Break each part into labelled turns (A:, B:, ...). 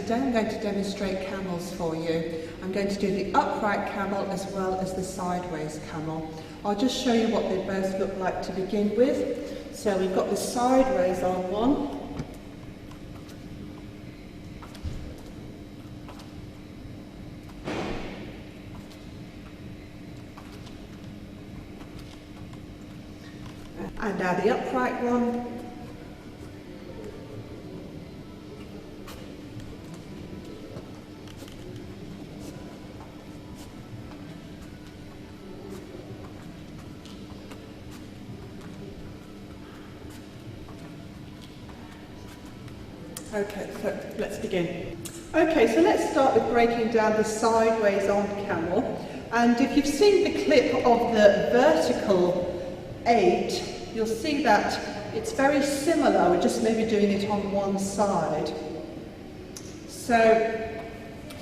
A: today I'm going to demonstrate camels for you. I'm going to do the upright camel as well as the sideways camel. I'll just show you what they both look like to begin with. So we've got the sideways on one. And now the upright one. Okay, so let's begin. Okay, so let's start with breaking down the sideways on camel. And if you've seen the clip of the vertical 8, you'll see that it's very similar, we're just maybe doing it on one side. So,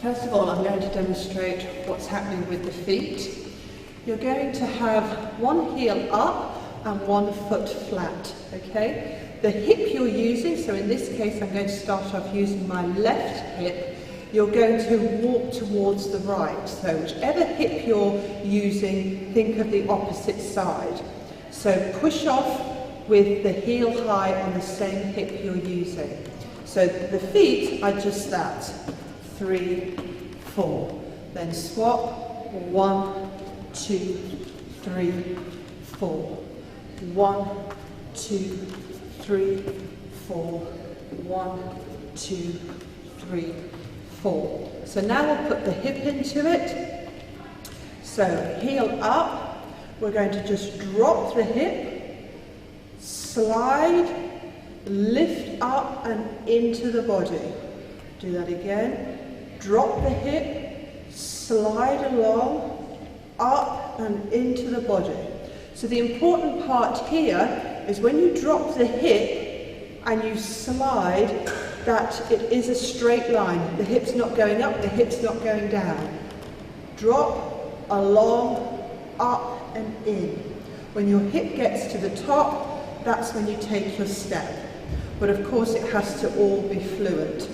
A: first of all, I'm going to demonstrate what's happening with the feet. You're going to have one heel up and one foot flat, okay? The hip you're using, so in this case I'm going to start off using my left hip, you're going to walk towards the right. So whichever hip you're using, think of the opposite side. So push off with the heel high on the same hip you're using. So the feet are just that, 3, 4. Then swap, 1, 2, 3, 4. 1, 2, 3, 4. 1, 2, 3, 4. So now we'll put the hip into it. So heel up, we're going to just drop the hip, slide, lift up and into the body. Do that again. Drop the hip, slide along, up and into the body. So the important part here is when you drop the hip and you slide, that it is a straight line. The hip's not going up, the hip's not going down. Drop, along, up and in. When your hip gets to the top, that's when you take your step. But of course it has to all be fluent.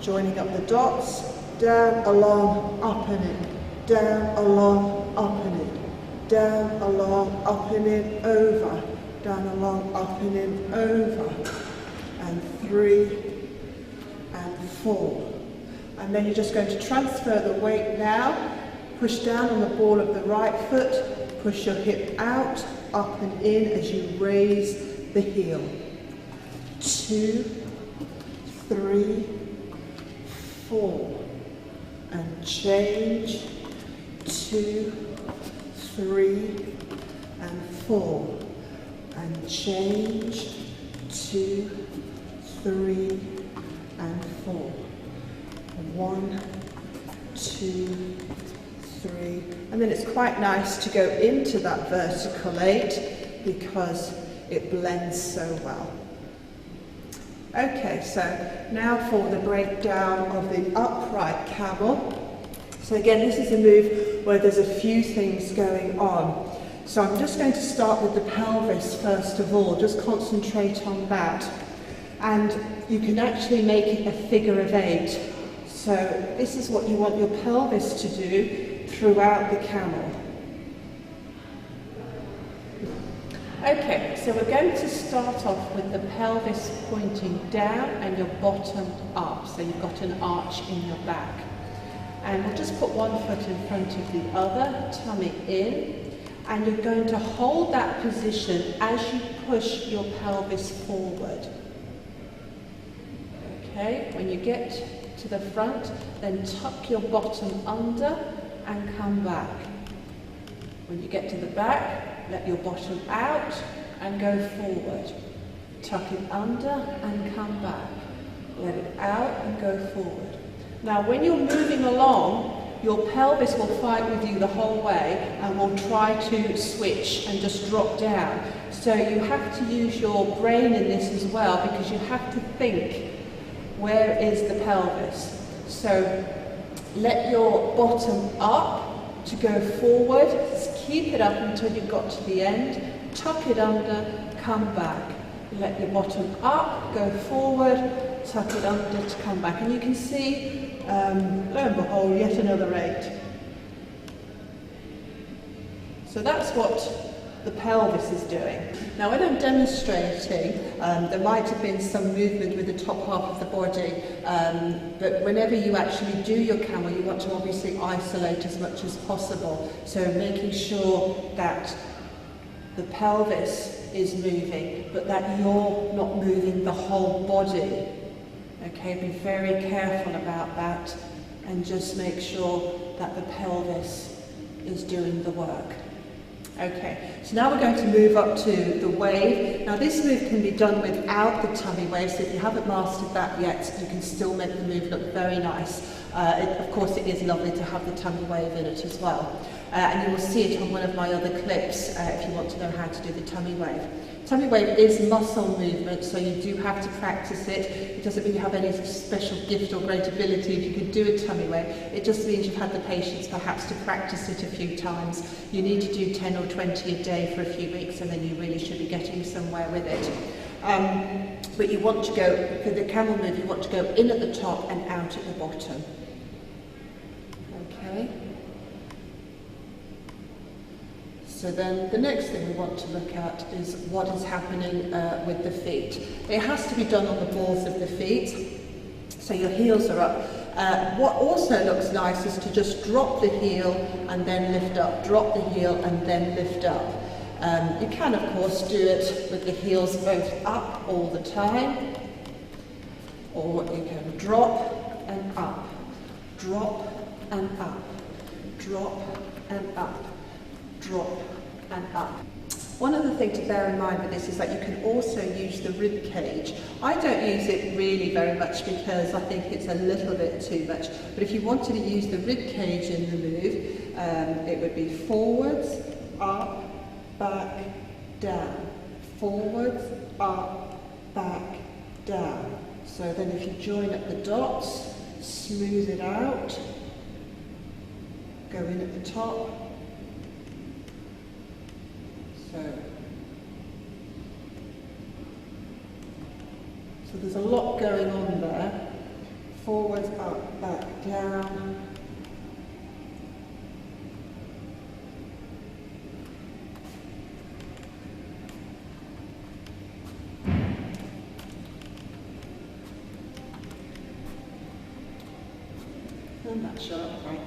A: Joining up the dots, down, along, up and in. Down, along, up and in. Down, along, up and in, over. Down, along, up and in, over. And 3 and 4. And then you're just going to transfer the weight now. Push down on the ball of the right foot. Push your hip out, up and in as you raise the heel. 2, 3, 4. And change. 2, 3 and 4. And change. 2, 3 and 4. 1, 2, 3. And then it's quite nice to go into that vertical 8 because it blends so well. Okay, so now for the breakdown of the upright camel. So again, this is a move where there's a few things going on. So I'm just going to start with the pelvis first of all, just concentrate on that. And you can actually make it a figure of 8. So this is what you want your pelvis to do throughout the camel. Okay, so we're going to start off with the pelvis pointing down and your bottom up. So you've got an arch in your back. And we'll just put one foot in front of the other, tummy in. And you're going to hold that position as you push your pelvis forward. Okay, when you get to the front, then tuck your bottom under and come back. When you get to the back, let your bottom out and go forward. Tuck it under and come back. Let it out and go forward. Now when you're moving along, your pelvis will fight with you the whole way and will try to switch and just drop down. So you have to use your brain in this as well because you have to think, where is the pelvis? So let your bottom up to go forward. Just keep it up until you've got to the end. Tuck it under, come back. Let your bottom up, go forward, tuck it under to come back. And you can see, lo and behold, yet another 8. So that's what the pelvis is doing. Now when I'm demonstrating, there might have been some movement with the top half of the body, but whenever you actually do your camel, you want to obviously isolate as much as possible. So making sure that the pelvis is moving, but that you're not moving the whole body. Okay, be very careful about that and just make sure that the pelvis is doing the work. Okay, so now we're going to move up to the wave. Now this move can be done without the tummy wave, so if you haven't mastered that yet, you can still make the move look very nice. Of course it is lovely to have the tummy wave in it as well. And you will see it on one of my other clips if you want to know how to do the tummy wave. Tummy wave is muscle movement, so you do have to practice it. It doesn't mean you have any special gift or great ability if you can do a tummy wave. It just means you've had the patience perhaps to practice it a few times. You need to do 10 or 20 a day for a few weeks, and then you really should be getting somewhere with it. But you want to go, for the camel move, you want to go in at the top and out at the bottom. Okay. So then the next thing we want to look at is what is happening with the feet. It has to be done on the balls of the feet, so your heels are up. What also looks nice is to just drop the heel and then lift up, drop the heel and then lift up. You can of course do it with the heels both up all the time, or you can drop and up, drop and up, drop and up, drop and up. One other thing to bear in mind with this is that you can also use the rib cage. I don't use it really very much because I think it's a little bit too much, but if you wanted to use the rib cage in the move, it would be forwards, up, back, down, forwards, up, back, down. So then if you join up the dots, smooth it out, go in at the top. So there's a lot going on there. Forwards, up, back, down. And that's your right